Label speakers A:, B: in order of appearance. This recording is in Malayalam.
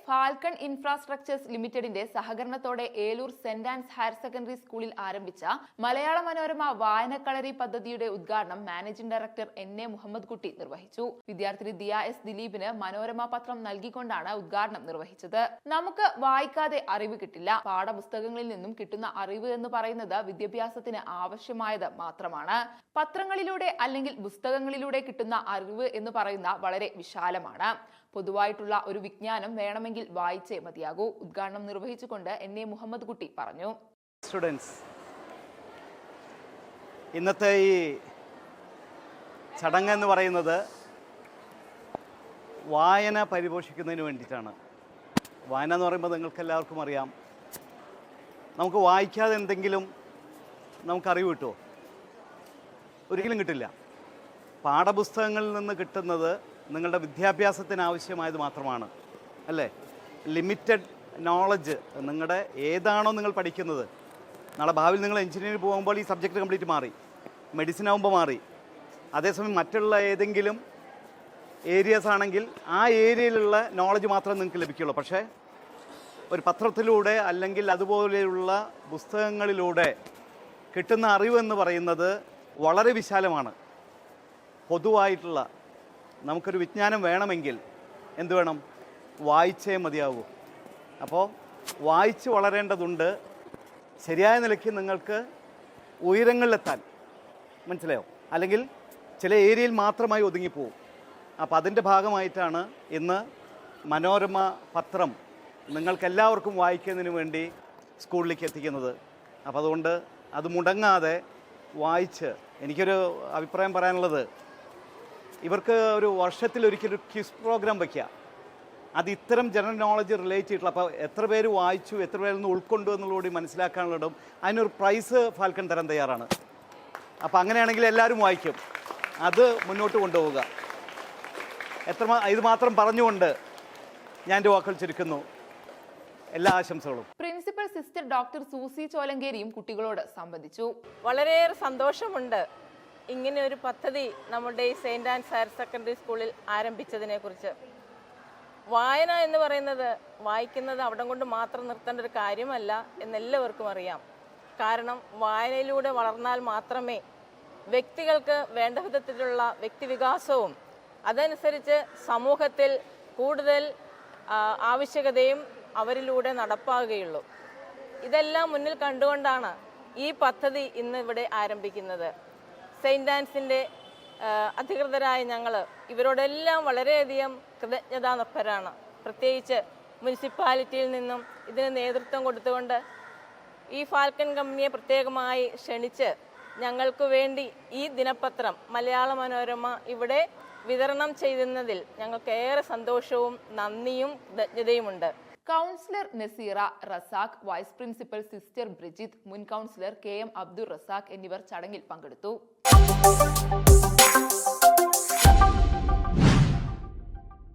A: ഫാൽക്കൺ ഇൻഫ്രാസ്ട്രക്ചേഴ്സ് ലിമിറ്റഡിന്റെ സഹകരണത്തോടെ Eloor saint Ans higher secondary സ്കൂളിൽ ആരംഭിച്ച മലയാള മനോരമ വായനക്കളരി പദ്ധതിയുടെ ഉദ്ഘാടനം മാനേജിംഗ് ഡയറക്ടർ എൻ.എ. മുഹമ്മദ് കുട്ടി നിർവഹിച്ചു. വിദ്യാർത്ഥി ദിയ എസ്. ദിലീപിന് മനോരമ പത്രം നൽകിക്കൊണ്ടാണ് ഉദ്ഘാടനം നിർവഹിച്ചത്. നമുക്ക് വായിക്കാതെ അറിവ് കിട്ടില്ല. പാഠപുസ്തകങ്ങളിൽ നിന്നും കിട്ടുന്ന അറിവ് എന്ന് പറയുന്നത് വിദ്യാഭ്യാസത്തിന് ആവശ്യമായത് മാത്രമാണ്. പത്രങ്ങളിലൂടെ അല്ലെങ്കിൽ പുസ്തകങ്ങളിലൂടെ കിട്ടുന്ന അറിവ് എന്ന് പറയുന്ന വളരെ വിശാലമാണ്. പൊതുവായിട്ടുള്ള ഒരു വിജ്ഞാനം വേണമെങ്കിൽ വായിച്ചേ മതിയാകൂ. ഉദ്ഘാടനം നിർവഹിച്ചുകൊണ്ട് എൻ.എ. മുഹമ്മദ് കുട്ടി പറഞ്ഞു.
B: സ്റ്റുഡൻസ്, ഇന്നത്തെ ഈ ചടങ്ങ് എന്ന് പറയുന്നത് വായന പരിപോഷിക്കുന്നതിന് വേണ്ടിയിട്ടാണ്. വായന എന്ന് പറയുമ്പോൾ നിങ്ങൾക്ക് എല്ലാവർക്കും അറിയാം, നമുക്ക് വായിക്കാതെ എന്തെങ്കിലും നമുക്കറിവ് കിട്ടുമോ? ഒരിക്കലും കിട്ടില്ല. പാഠപുസ്തകങ്ങളിൽ നിന്ന് കിട്ടുന്നത് നിങ്ങളുടെ വിദ്യാഭ്യാസത്തിന് ആവശ്യമായത് മാത്രമാണ്, അല്ലേ? ലിമിറ്റഡ് നോളജ്, നിങ്ങളുടെ ഏതാണോ നിങ്ങൾ പഠിക്കുന്നത്. നാളെ ഭാവിയിൽ നിങ്ങൾ എഞ്ചിനീയറിംഗ് പോകുമ്പോൾ ഈ സബ്ജക്റ്റ് കംപ്ലീറ്റ് മാറി, മെഡിസിൻ ആകുമ്പോൾ മാറി. അതേസമയം മറ്റുള്ള ഏതെങ്കിലും ഏരിയസ് ആണെങ്കിൽ ആ ഏരിയയിലുള്ള നോളജ് മാത്രമേ നിങ്ങൾക്ക് ലഭിക്കുള്ളൂ. പക്ഷേ ഒരു പത്രത്തിലൂടെ അല്ലെങ്കിൽ അതുപോലെയുള്ള പുസ്തകങ്ങളിലൂടെ കിട്ടുന്ന അറിവെന്ന് പറയുന്നത് വളരെ വിശാലമാണ്. പൊതുവായിട്ടുള്ള നമുക്കൊരു വിജ്ഞാനം വേണമെങ്കിൽ എന്ത് വേണം? വായിച്ചേ മതിയാവൂ. അപ്പോൾ വായിച്ച് വളരേണ്ടതുണ്ട്. ശരിയായ നിലയ്ക്ക് നിങ്ങൾക്ക് ഉയരങ്ങളിലെത്താൻ, മനസ്സിലായോ? അല്ലെങ്കിൽ ചില ഏരിയയിൽ മാത്രമായി ഒതുങ്ങിപ്പോവും. അപ്പോൾ അതിൻ്റെ ഭാഗമായിട്ടാണ് ഇന്ന് മനോരമ പത്രം നിങ്ങൾക്കെല്ലാവർക്കും വായിക്കുന്നതിന് വേണ്ടി സ്കൂളിലേക്ക് എത്തിക്കുന്നത്. അപ്പോൾ അതുകൊണ്ട് അത് മുടങ്ങാതെ വായിച്ച്, എനിക്കൊരു അഭിപ്രായം പറയാനുള്ളത്, ഇവർക്ക് ഒരു വർഷത്തിലൊരിക്കലൊരു ക്വിസ് പ്രോഗ്രാം വയ്ക്കുക. അത് ഇത്തരം ജനറൽ നോളജ് റിലേറ്റ് ചെയ്തിട്ടുള്ള, അപ്പോൾ എത്ര പേര് വായിച്ചു, എത്ര പേരൊന്ന് ഉൾക്കൊണ്ടു എന്നുള്ളതുകൂടി മനസ്സിലാക്കാനുള്ളതും അതിനൊരു പ്രൈസ് ഫാൽക്കൺ തരാൻ തയ്യാറാണ്. അപ്പോൾ അങ്ങനെയാണെങ്കിൽ എല്ലാവരും വായിക്കും. അത് മുന്നോട്ട് കൊണ്ടുപോവുക. ഇത് മാത്രം പറഞ്ഞുകൊണ്ട് ഞാൻ എൻ്റെ വാക്കുകൾ ചുരുക്കുന്നു. എല്ലാ ആശംസകളും.
A: പ്രിൻസിപ്പൽ സിസ്റ്റർ ഡോക്ടർ സൂസി ചോലങ്കേരിയും കുട്ടികളോട് സംബന്ധിച്ചു.
C: വളരെയേറെ സന്തോഷമുണ്ട് ഇങ്ങനെ ഒരു പദ്ധതി നമ്മുടെ ഈ സെയിൻറ് ആൻസ് ഹയർ സെക്കൻഡറി സ്കൂളിൽ ആരംഭിച്ചതിനെ കുറിച്ച്. വായന എന്ന് പറയുന്നത് വായിക്കുന്നത് അവിടെ കൊണ്ട് മാത്രം നിർത്തേണ്ട ഒരു കാര്യമല്ല എന്നെല്ലാവർക്കും അറിയാം. കാരണം വായനയിലൂടെ വളർന്നാൽ മാത്രമേ വ്യക്തികൾക്ക് വേണ്ട വിധത്തിലുള്ള വ്യക്തിവികാസവും അതനുസരിച്ച് സമൂഹത്തിൽ കൂടുതൽ ആവശ്യകതയും അവരിലൂടെ നടപ്പാകുകയുള്ളൂ. ഇതെല്ലാം മുന്നിൽ കണ്ടുകൊണ്ടാണ് ഈ പദ്ധതി ഇന്ന് ഇവിടെ ആരംഭിക്കുന്നത്. സെയിൻറ് ആൻസിൻ്റെ അധികൃതരായ ഞങ്ങൾ ഇവരോടെല്ലാം വളരെയധികം കൃതജ്ഞതാനിർഭരാണ്. പ്രത്യേകിച്ച് മുനിസിപ്പാലിറ്റിയിൽ നിന്നും ഇതിന് നേതൃത്വം കൊടുത്തുകൊണ്ട് ഈ ഫാൽക്കൺ കമ്പനിയെ പ്രത്യേകമായി ക്ഷണിച്ച് ഞങ്ങൾക്ക് വേണ്ടി ഈ ദിനപത്രം മലയാള മനോരമ ഇവിടെ വിതരണം ചെയ്യുന്നതിൽ ഞങ്ങൾക്ക് ഏറെ സന്തോഷവും നന്ദിയും കൃതജ്ഞതയുമുണ്ട്.
A: Councillor Naseera Razak, vice principal sister Brijith, മുൻ കൗൺസിലർ കെ.എം. അബ്ദുൾ റസാഖ് എന്നിവർ ചടങ്ങിൽ പങ്കെടുത്തു.